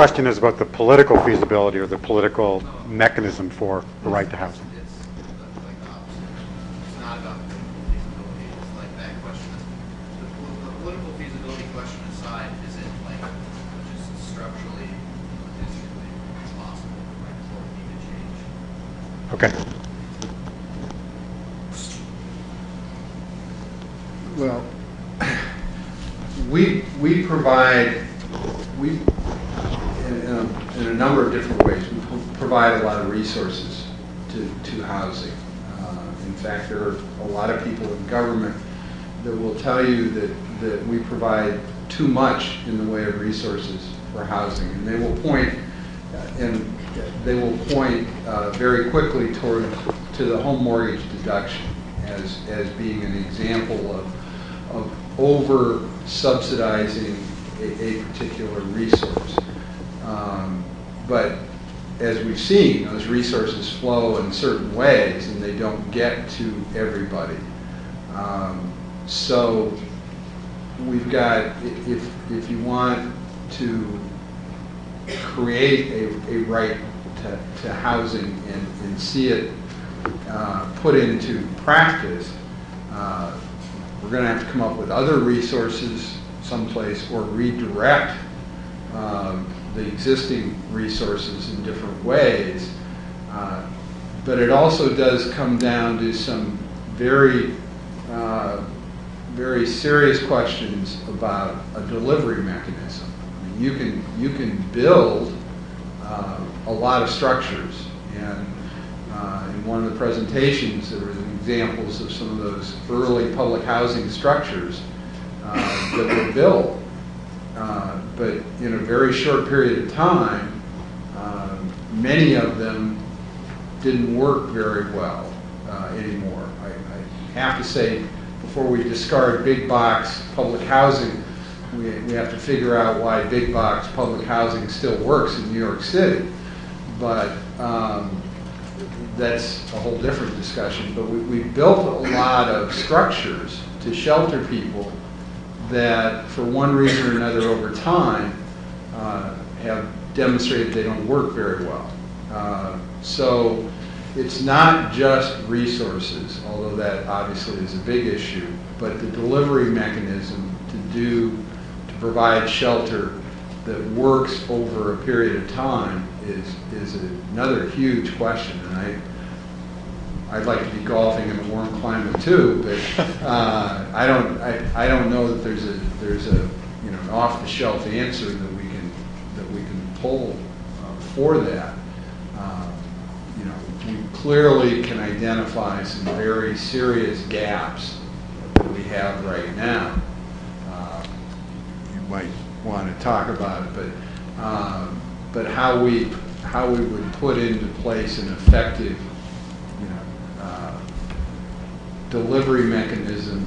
question is about the political feasibility or the political mechanism for the right to housing. It's like the opposite. It's not about political feasibility. It's like that question. The political feasibility question aside, is it like just structurally, logistically possible, like what would need to change? Okay. Well, we provide, in a number of different ways, we provide a lot of resources to housing. In fact, there are a lot of people in government that will tell you that we provide too much in the way of resources for housing, and they will point very quickly to the home mortgage deduction as being an example of over subsidizing a particular resource. But as we've seen, those resources flow in certain ways and they don't get to everybody. So we've got, if you want to create a right to housing and see it put into practice, we're going to have to come up with other resources someplace or redirect the existing resources in different ways. But it also does come down to some very serious questions about a delivery mechanism. I mean, you can build a lot of structures, and in one of the presentations there were examples of some of those early public housing structures that were built, but in a very short period of time, many of them didn't work very well anymore. I have to say, before we discard big box public housing, we have to figure out why big box public housing still works in New York City. But that's a whole different discussion. But we built a lot of structures to shelter people that, for one reason or another over time, have demonstrated they don't work very well. So it's not just resources, although that obviously is a big issue, but the delivery mechanism to provide shelter that works over a period of time is another huge question. And I'd like to be golfing in a warm climate too, but I don't know that there's a an off-the-shelf answer that we can pull for that. We clearly can identify some very serious gaps that we have right now. You might want to talk about it, but how we would put into place an effective delivery mechanism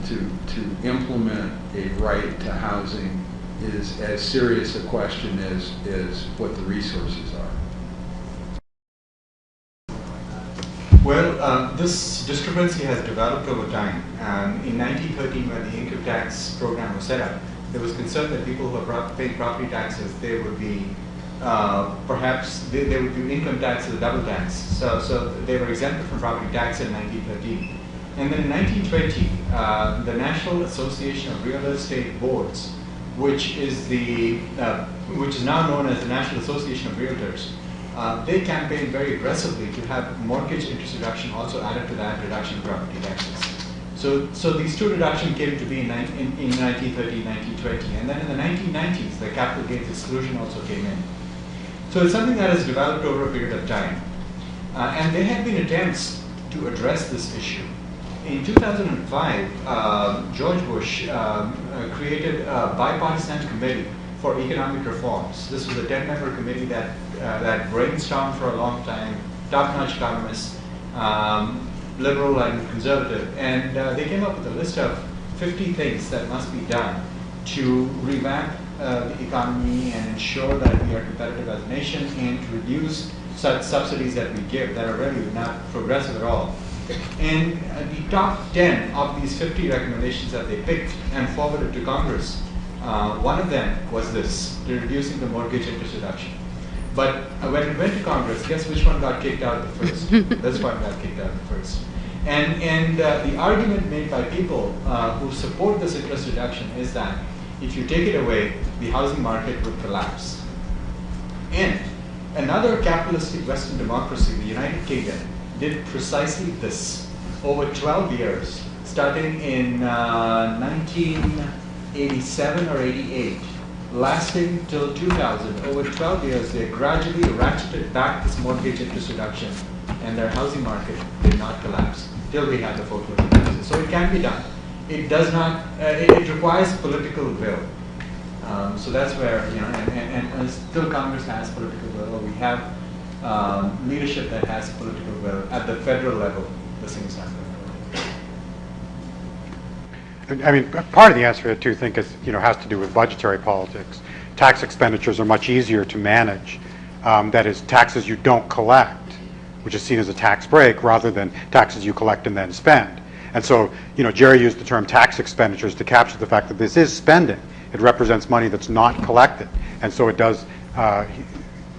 to implement a right to housing is as serious a question as what the resources are. Well, this discrepancy has developed over time. In 1913, when the income tax program was set up, there was concern that people who are paying property taxes, they would be perhaps they would do income tax as a double tax. So they were exempted from property tax in 1913. And then in 1920, the National Association of Real Estate Boards, which is now known as the National Association of Realtors, they campaigned very aggressively to have mortgage interest reduction also added to that reduction in property taxes. So these two reductions came to be in 1930, 1920, and then in the 1990s, the capital gains exclusion also came in. So it's something that has developed over a period of time, and there have been attempts to address this issue. In 2005, George Bush created a bipartisan committee for economic reforms. This was a 10-member committee that brainstormed for a long time, top-notch economists, liberal and conservative, and they came up with a list of 50 things that must be done to revamp the economy and ensure that we are competitive as a nation and to reduce such subsidies that we give that are really not progressive at all. And the top 10 of these 50 recommendations that they picked and forwarded to Congress One of them was this, reducing the mortgage interest reduction. But when it went to Congress, guess which one got kicked out the first? This one got kicked out the first. And the argument made by people who support this interest reduction is that if you take it away, the housing market would collapse. And another capitalistic Western democracy, the United Kingdom, did precisely this over 12 years, starting in 1987 or 88, lasting till 2000. Over 12 years, they gradually ratcheted back this mortgage interest reduction, and their housing market did not collapse till we had the foreclosure crisis. So it can be done. It does not. It requires political will. So that's where, you know, and still Congress has political will. We have leadership that has political will at the federal level. This thing is not going to I mean, part of the answer I do think is, you know, has to do with budgetary politics. Tax expenditures are much easier to manage. That is, taxes you don't collect, which is seen as a tax break, rather than taxes you collect and then spend. And so, you know, Jerry used the term tax expenditures to capture the fact that this is spending. It represents money that's not collected, and so it does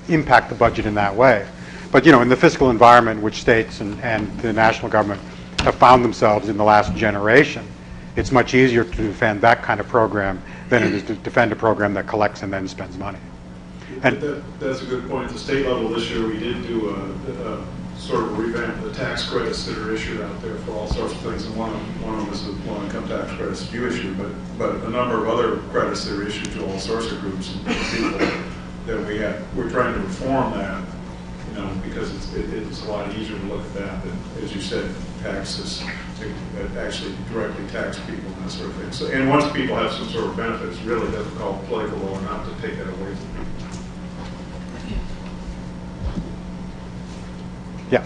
impact the budget in that way. But, you know, in the fiscal environment which states and the national government have found themselves in the last generation, it's much easier to defend that kind of program than it is to defend a program that collects and then spends money. And That's a good point. At the state level this year, we did do a sort of revamp of the tax credits that are issued out there for all sorts of things. And one of them is the low-income tax credits you issue, but a number of other credits that are issued to all sorts of groups and people that we have. We're trying to reform that, you know, because it's a lot easier to look at that than, as you said, taxes to actually directly tax people and that sort of thing. So, and once people have some sort of benefit, it's really difficult, political or not, to take that away from people. yeah.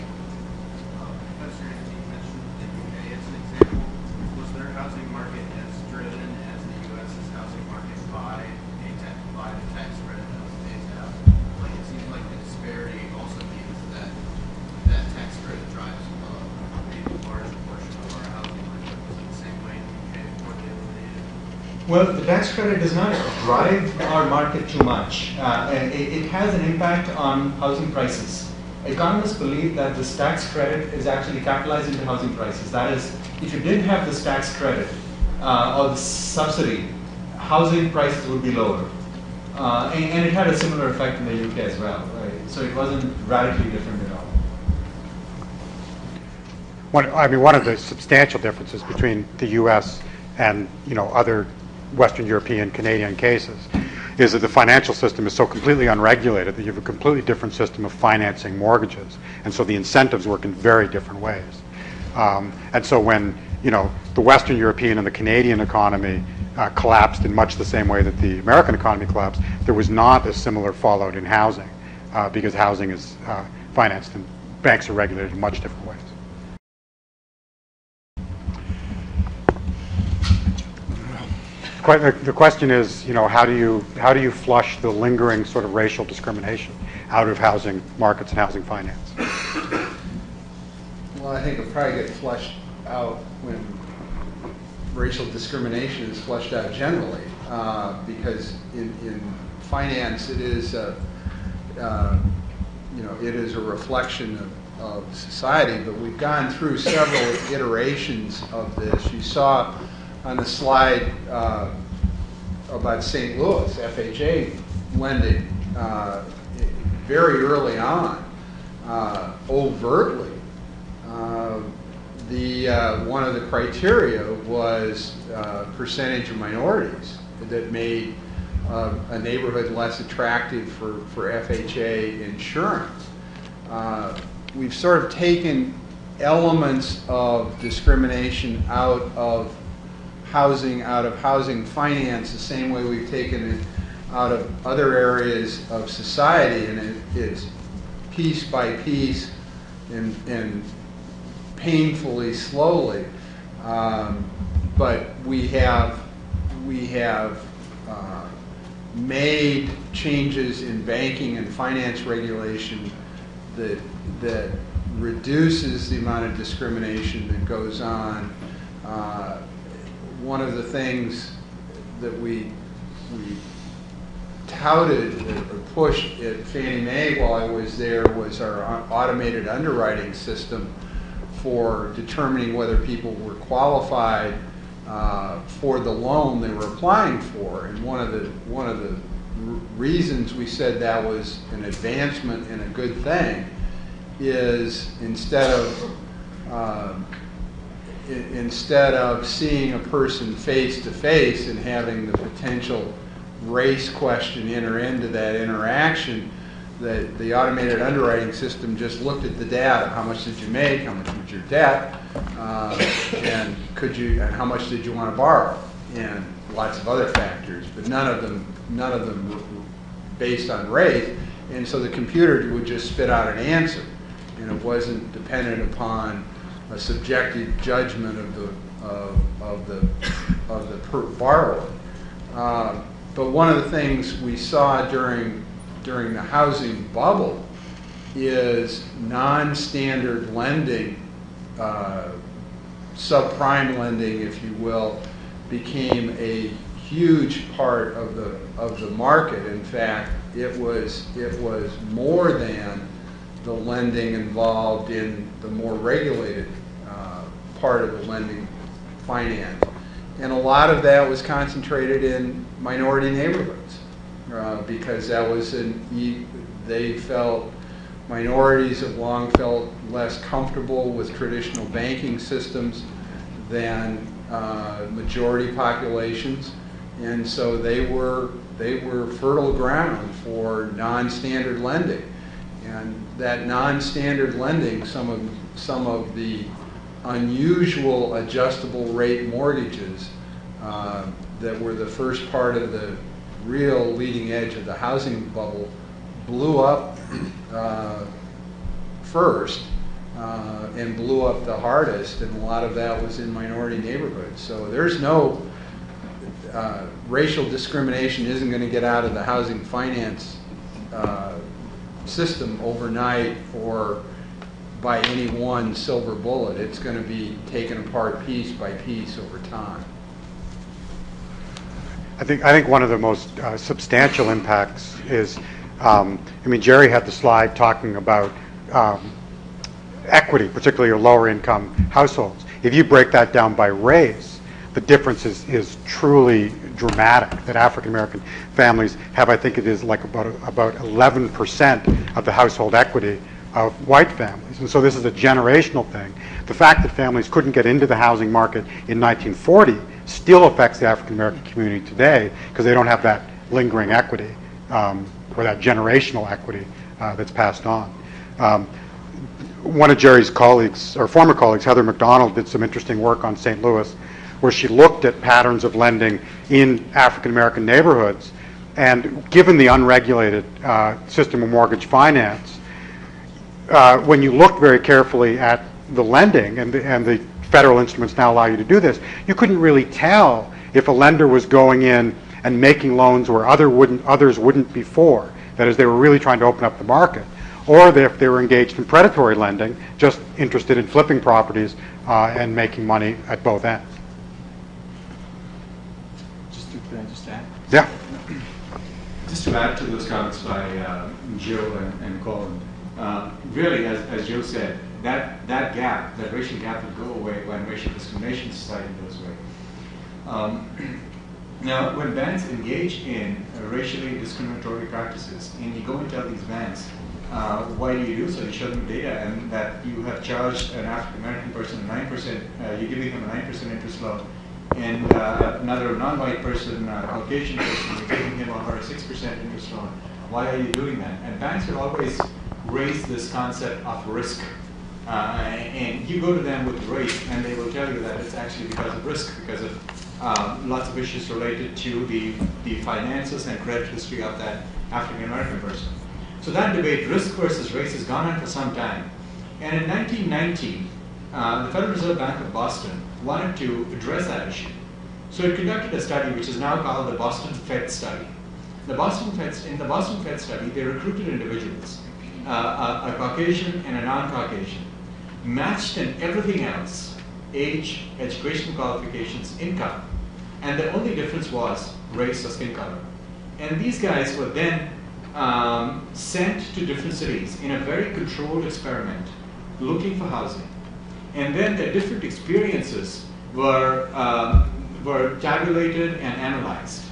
Professor Anthony mentioned the UK as an example. Was their housing market as driven as the U.S.'s housing market by the tax credit that was phased out? Like, it seems like the disparity also means that that tax credit drives a large portion of our housing market. Was it the same way in the UK before they eliminated it? Well, the tax credit does not drive our market too much. It has an impact on housing prices. Economists believe that this tax credit is actually capitalizing the housing prices. That is, if you didn't have this tax credit or the subsidy, housing prices would be lower. And it had a similar effect in the UK as well, right? So it wasn't radically different at all. One of the substantial differences between the U.S. and, you know, other Western European, Canadian cases is that the financial system is so completely unregulated that you have a completely different system of financing mortgages, and so the incentives work in very different ways. And so when, you know, the Western European and the Canadian economy collapsed in much the same way that the American economy collapsed, there was not a similar fallout in housing because housing is financed and banks are regulated in much different ways. The question is, you know, how do you flush the lingering sort of racial discrimination out of housing markets and housing finance? Well, I think it'll probably get flushed out when racial discrimination is flushed out generally, because in finance it is, you know, it is a reflection of society. But we've gone through several iterations of this. You saw on the slide about St. Louis, FHA lending very early on, overtly. One of the criteria was percentage of minorities that made a neighborhood less attractive for FHA insurance. We've sort of taken elements of discrimination out of housing finance the same way we've taken it out of other areas of society, and it's piece by piece and painfully slowly. But we have made changes in banking and finance regulation that reduces the amount of discrimination that goes on. One of the things that we touted or pushed at Fannie Mae while I was there was our automated underwriting system for determining whether people were qualified for the loan they were applying for. And one of the reasons we said that was an advancement and a good thing is instead of seeing a person face to face and having the potential race question enter into that interaction, the automated underwriting system just looked at the data. How much did you make? How much was your debt? And how much did you want to borrow? And lots of other factors, but none of them were based on race. And so the computer would just spit out an answer, and it wasn't dependent upon a subjective judgment of the borrower. But one of the things we saw during the housing bubble is non-standard lending, subprime lending, if you will, became a huge part of the market. In fact, it was more than the lending involved in the more regulated part of the lending finance. And a lot of that was concentrated in minority neighborhoods because that was they felt, minorities have long felt less comfortable with traditional banking systems than majority populations, and so they were fertile ground for non-standard lending. And that non-standard lending, some of the unusual adjustable rate mortgages that were the first part of the real leading edge of the housing bubble, blew up first and blew up the hardest, and a lot of that was in minority neighborhoods. So there's no racial discrimination isn't going to get out of the housing finance system overnight or by any one silver bullet. It's going to be taken apart piece by piece over time. I think one of the most substantial impacts is, Jerry had the slide talking about equity, particularly your lower income households. If you break that down by race, the difference is truly dramatic. That African American families have, I think it is like about 11% of the household equity of white families. And so this is a generational thing. The fact that families couldn't get into the housing market in 1940 still affects the African American community today because they don't have that lingering equity or that generational equity that's passed on. One of Jerry's colleagues, or former colleagues, Heather McDonald, did some interesting work on St. Louis where she looked at patterns of lending in African American neighborhoods, and given the unregulated system of mortgage finance, when you looked very carefully at the lending, and the federal instruments now allow you to do this, you couldn't really tell if a lender was going in and making loans where others wouldn't before. That is, they were really trying to open up the market, or if they were engaged in predatory lending, just interested in flipping properties and making money at both ends. Can I just add? Yeah. Just to add to those comments by Joe and Colin, really, as Joe said, that gap, that racial gap will go away when racial discrimination society goes away. Now, when banks engage in racially discriminatory practices, and you go and tell these banks, why do you do so? You show them data, and that you have charged an African American person 9%, you're giving him a 9% interest loan, and another non-white person, Caucasian person, you're giving him or her a 6% interest loan. Why are you doing that? And banks will always raise this concept of risk. And you go to them with race, and they will tell you that it's actually because of risk, because of lots of issues related to the finances and credit history of that African American person. So that debate, risk versus race, has gone on for some time. And in 1919, the Federal Reserve Bank of Boston wanted to address that issue. So it conducted a study which is now called the Boston Fed Study. In the Boston Fed Study, they recruited individuals, a Caucasian and a non-Caucasian, matched in everything else: age, education qualifications, income. And the only difference was race, or skin color. And these guys were then sent to different cities in a very controlled experiment, looking for housing. And then their different experiences were tabulated and analyzed.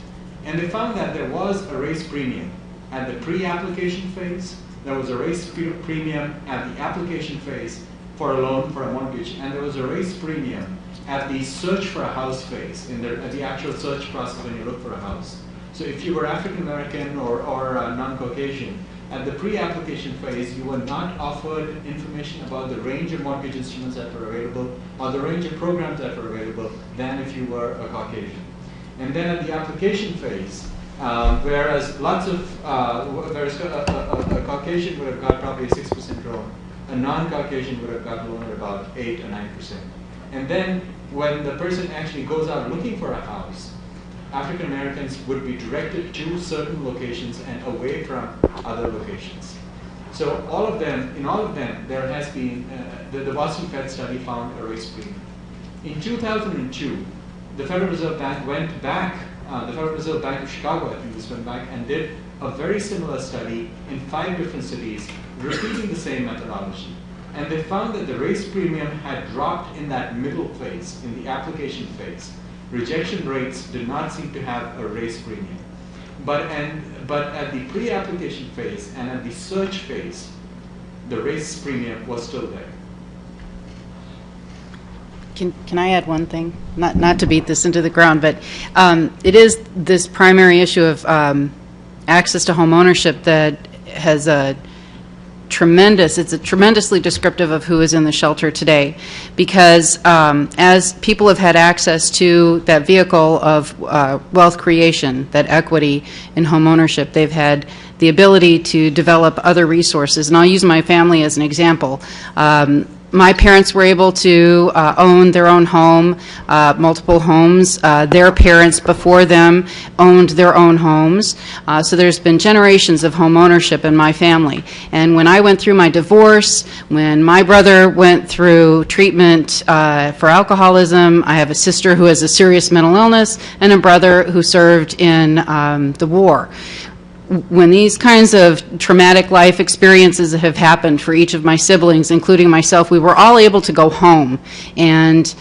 And they found that there was a race premium at the pre-application phase, there was a race premium at the application phase for a loan, for a mortgage, and there was a race premium at the search for a house phase, at the actual search process when you look for a house. So if you were African American or non-Caucasian, at the pre-application phase, you were not offered information about the range of mortgage instruments that were available or the range of programs that were available than if you were a Caucasian. And then at the application phase, whereas a Caucasian would have got probably a 6% loan, a non-Caucasian would have got a loan at about 8 or 9%. And then when the person actually goes out looking for a house, African Americans would be directed to certain locations and away from other locations. So in all of them, there has been, the Boston Fed study found a race premium. In 2002, the Federal Reserve Bank went back, the Federal Reserve Bank of Chicago, I think this went back, and did a very similar study in 5 different cities, repeating the same methodology. And they found that the race premium had dropped in that middle phase, in the application phase. Rejection rates did not seem to have a race premium. But at the pre-application phase and at the search phase, the race premium was still there. Can I add one thing? Not to beat this into the ground, but it is this primary issue of access to home ownership that has it's tremendously descriptive of who is in the shelter today, because as people have had access to that vehicle of wealth creation, that equity in home ownership, they've had the ability to develop other resources. And I'll use my family as an example. My parents were able to own their own home, multiple homes. Their parents before them owned their own homes. So there's been generations of home ownership in my family. And when I went through my divorce, when my brother went through treatment for alcoholism, I have a sister who has a serious mental illness and a brother who served in the war. When these kinds of traumatic life experiences have happened for each of my siblings, including myself, we were all able to go home and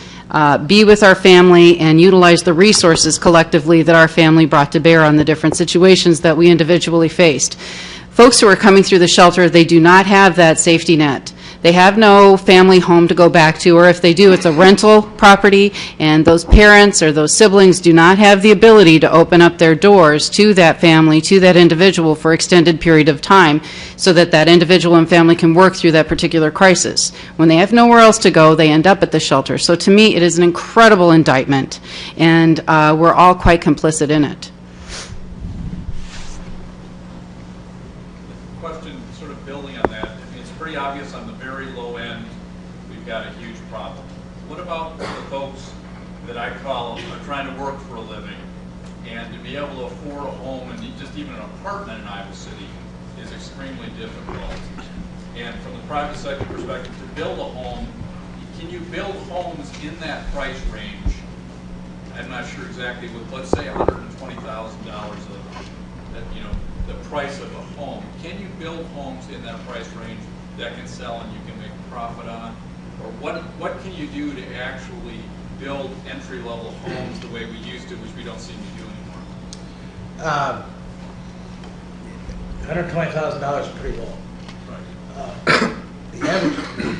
be with our family and utilize the resources collectively that our family brought to bear on the different situations that we individually faced. Folks who are coming through the shelter, they do not have that safety net. They have no family home to go back to, or if they do, it's a rental property, and those parents or those siblings do not have the ability to open up their doors to that family, to that individual for extended period of time, so that that individual and family can work through that particular crisis. When they have nowhere else to go, they end up at the shelter. So to me, it is an incredible indictment, and we're all quite complicit in it. Question sort of building on that. I mean, it's pretty obvious on the very low end we've got a huge problem. What about the folks that I call are trying to work for a living, and to be able to afford a home and just even an apartment in Iowa City is extremely difficult. And from the private sector perspective, to build a home, can you build homes in that price range? I'm not sure exactly with, let's say, $120,000 of, you know, the price of a home. Can you build homes in that price range that can sell and you can make a profit on? Or what can you do to actually build entry-level homes the way we used to, which we don't seem to do anymore? $120,000 is pretty low. Right. The average,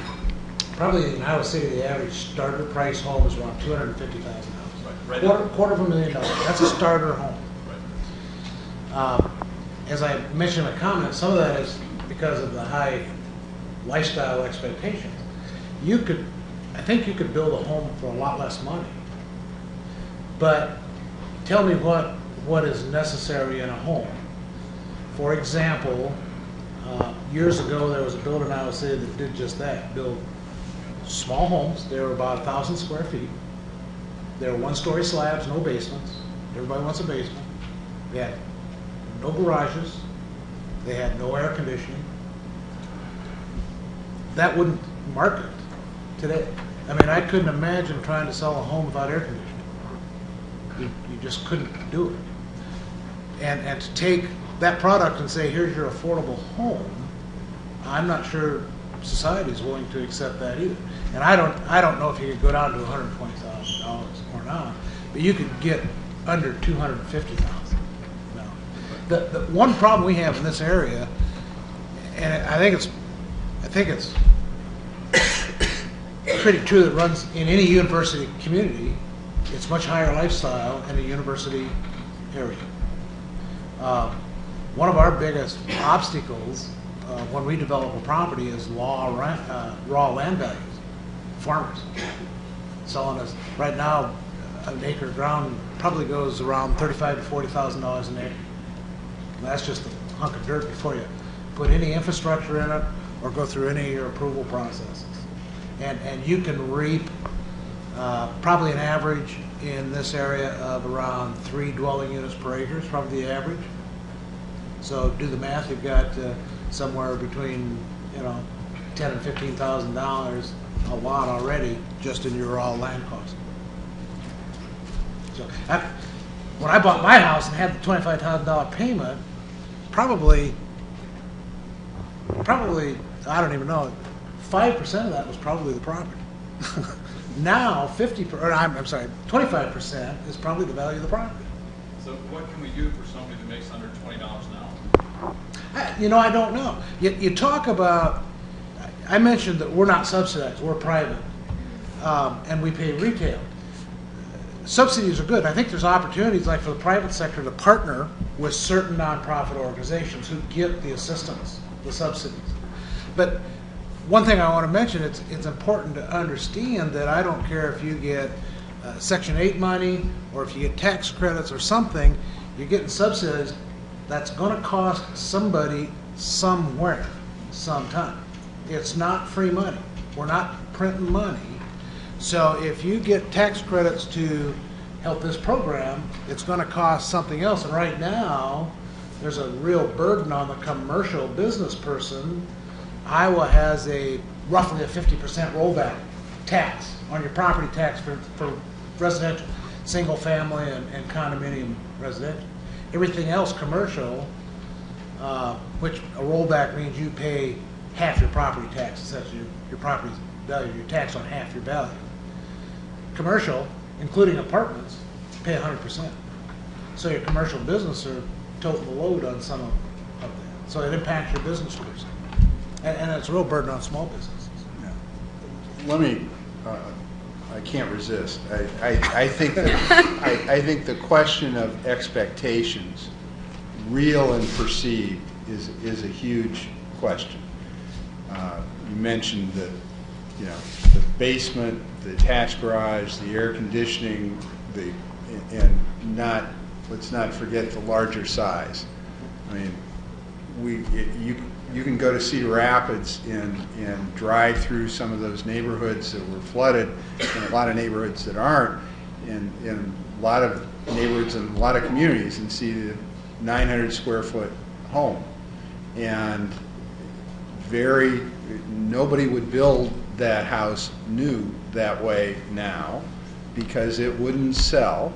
probably in Iowa City, the average starter price home is around $250,000. Right. Quarter of $1 million. That's a starter home. Right. As I mentioned in my comments, some of that is because of the high lifestyle expectations. I think you could build a home for a lot less money. But tell me what is necessary in a home. For example, years ago there was a builder in Iowa City that did just that, build small homes. They were about 1,000 square feet. They were one-story slabs, no basements. Everybody wants a basement. They had no garages. They had no air conditioning. That wouldn't market today. I mean, I couldn't imagine trying to sell a home without air conditioning. You just couldn't do it. And to take that product and say, here's your affordable home, I'm not sure society's willing to accept that either. And I don't know if you could go down to $120,000 or not, but you could get under $250,000. No. The one problem we have in this area, and I think it's pretty true that runs in any university community, it's much higher lifestyle in a university area. One of our biggest obstacles when we develop a property is raw land values. Farmers selling us right now, an acre of ground probably goes around $35,000 to $40,000 an acre. And that's just a hunk of dirt before you put any infrastructure in it or go through any of your approval processes. And you can reap probably an average in this area of around 3 dwelling units per acre is probably the average. So do the math. You've got somewhere between $10,000 and $15,000 a lot already just in your raw land cost. So when I bought my house and had the $25,000 payment, probably I don't even know, 5% of that was probably the property. Now 25% is probably the value of the property. So what can we do for somebody that makes under $20 an hour? I don't know. You talk about, I mentioned that we're not subsidized, we're private, and we pay retail. Subsidies are good. I think there's opportunities like for the private sector to partner with certain nonprofit organizations who get the assistance, the subsidies. But one thing I want to mention, it's important to understand that I don't care if you get Section 8 money or if you get tax credits or something, you're getting subsidized. That's going to cost somebody somewhere, sometime. It's not free money. We're not printing money. So if you get tax credits to help this program, it's going to cost something else. And right now, there's a real burden on the commercial business person. Iowa has roughly a 50% rollback tax on your property tax for residential, single family and condominium residential. Everything else commercial, which a rollback means you pay half your property tax. That's your property's value, your tax on half your value. Commercial, including apartments, pay 100%. So your commercial business are toting the load on some of that. So it impacts your business person. And it's a real burden on small businesses. Yeah. Let me, I can't resist. I think the question of expectations, real and perceived, is a huge question. You mentioned the basement, the attached garage, the air conditioning, let's not forget the larger size. I mean, you can go to Cedar Rapids and drive through some of those neighborhoods that were flooded, and a lot of neighborhoods that aren't, and a lot of neighborhoods and a lot of communities, and see the 900 square foot home. And nobody would build that house new that way now because it wouldn't sell,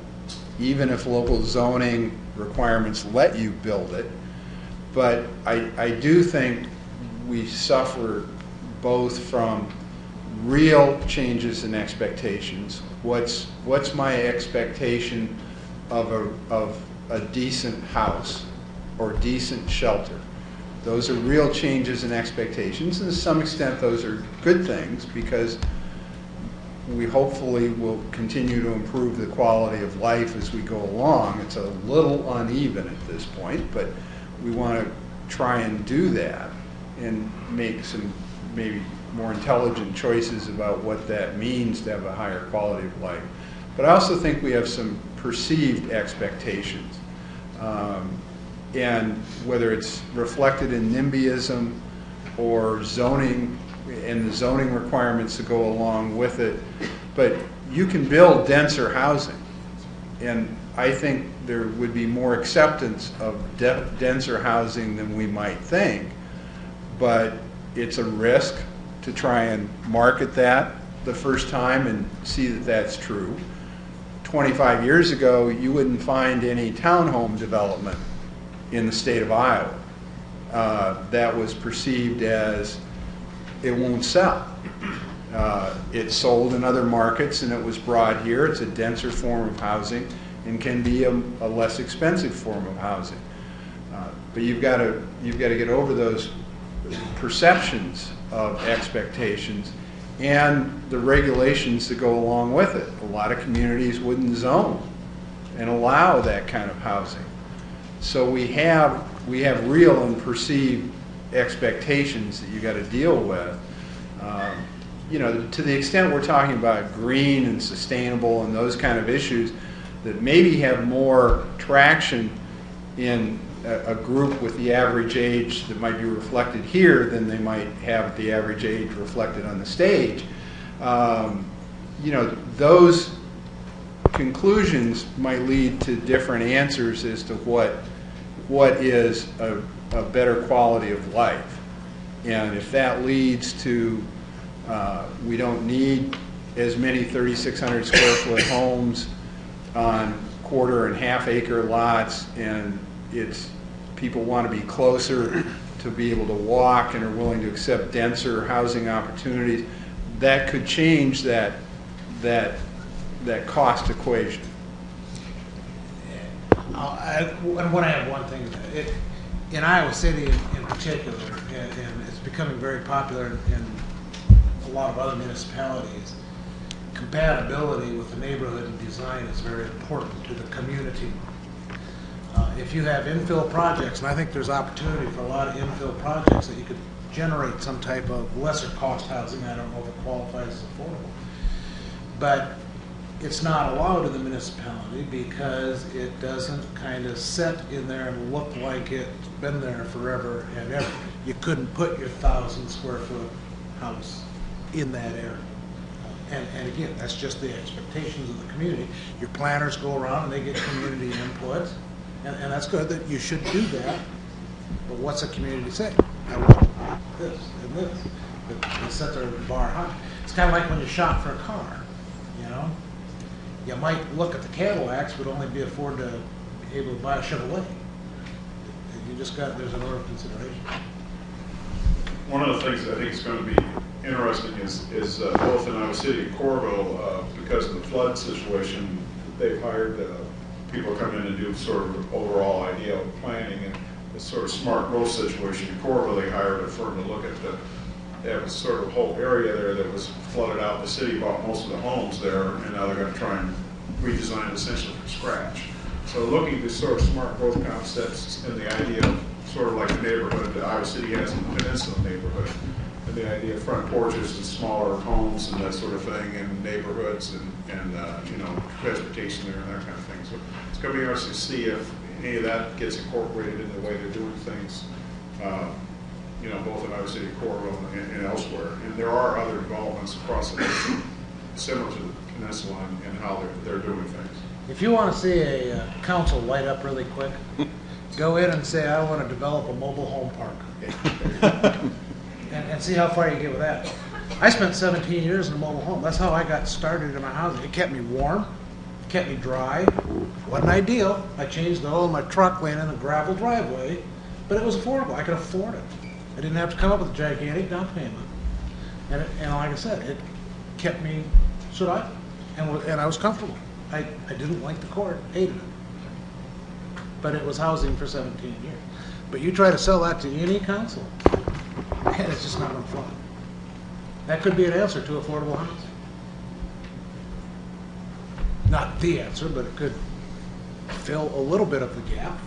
even if local zoning requirements let you build it. But I do think we suffer both from real changes in expectations. What's my expectation of a decent house or decent shelter? Those are real changes in expectations, and to some extent those are good things because we hopefully will continue to improve the quality of life as we go along. It's a little uneven at this point, but we want to try and do that and make some maybe more intelligent choices about what that means to have a higher quality of life. But I also think we have some perceived expectations. And whether it's reflected in NIMBYism or zoning and the zoning requirements that go along with it, but you can build denser housing. And I think there would be more acceptance of denser housing than we might think, but it's a risk to try and market that the first time and see that that's true. 25 years ago, you wouldn't find any townhome development in the state of Iowa. That was perceived as it won't sell. It sold in other markets and it was brought here. It's a denser form of housing and can be a less expensive form of housing. But you've got to get over those perceptions of expectations and the regulations that go along with it. A lot of communities wouldn't zone and allow that kind of housing. So we have real and perceived expectations that you got to deal with. You know, to the extent we're talking about green and sustainable and those kind of issues that maybe have more traction in a group with the average age that might be reflected here than they might have the average age reflected on the stage. You know, those conclusions might lead to different answers as to what is a better quality of life. And if that leads to we don't need as many 3,600 square foot homes on quarter and half acre lots, and people want to be closer to be able to walk and are willing to accept denser housing opportunities, that could change that cost equation. I want to add one thing. In Iowa City in particular, and it's becoming very popular in a lot of other municipalities, compatibility with the neighborhood and design is very important to the community. If you have infill projects, and I think there's opportunity for a lot of infill projects that you could generate some type of lesser cost housing. I don't know if it qualifies as affordable. But it's not allowed in the municipality because it doesn't kind of set in there and look like it's been there forever and ever. You couldn't put your 1,000 square foot house in that area. And again, that's just the expectations of the community. Your planners go around and they get community input, and that's good that you should do that. But what's a community say? I want this and this. They set their bar high. It's kind of like when you shop for a car, you know? You might look at the Cadillacs, but only be able to buy a Chevrolet. You just there's an order of consideration. One of the things I think is going to be interesting is both in Iowa City and Coralville, because of the flood situation, they've hired people to come in and do sort of overall idea planning and the sort of smart growth situation. In Coralville, they hired a firm to look at that was sort of a whole area there that was flooded out. The city bought most of the homes there, and now they're going to try and redesign it essentially from scratch. So looking at sort of smart growth concepts and the idea of sort of like the neighborhood that Iowa City has in the Peninsula neighborhood, and the idea of front porches and smaller homes and that sort of thing, and neighborhoods and you know, transportation there and that kind of thing. So it's going to be interesting to see if any of that gets incorporated in the way they're doing things. You know, both in Iowa City, Coralville, and elsewhere. And there are other developments across the nation similar to the peninsula and how they're doing things. If you want to see a council light up really quick, go in and say, I want to develop a mobile home park. and see how far you get with that. I spent 17 years in a mobile home. That's how I got started in my housing. It kept me warm, kept me dry. Wasn't ideal. I changed the oil in my truck, laying in a gravel driveway, but it was affordable. I could afford it. I didn't have to come up with a gigantic down payment. And like I said, it kept me surviving. And I was comfortable. I didn't like the court, hated it. But it was housing for 17 years. But you try to sell that to any council, man, it's just not going to fly. That could be an answer to affordable housing. Not the answer, but it could fill a little bit of the gap.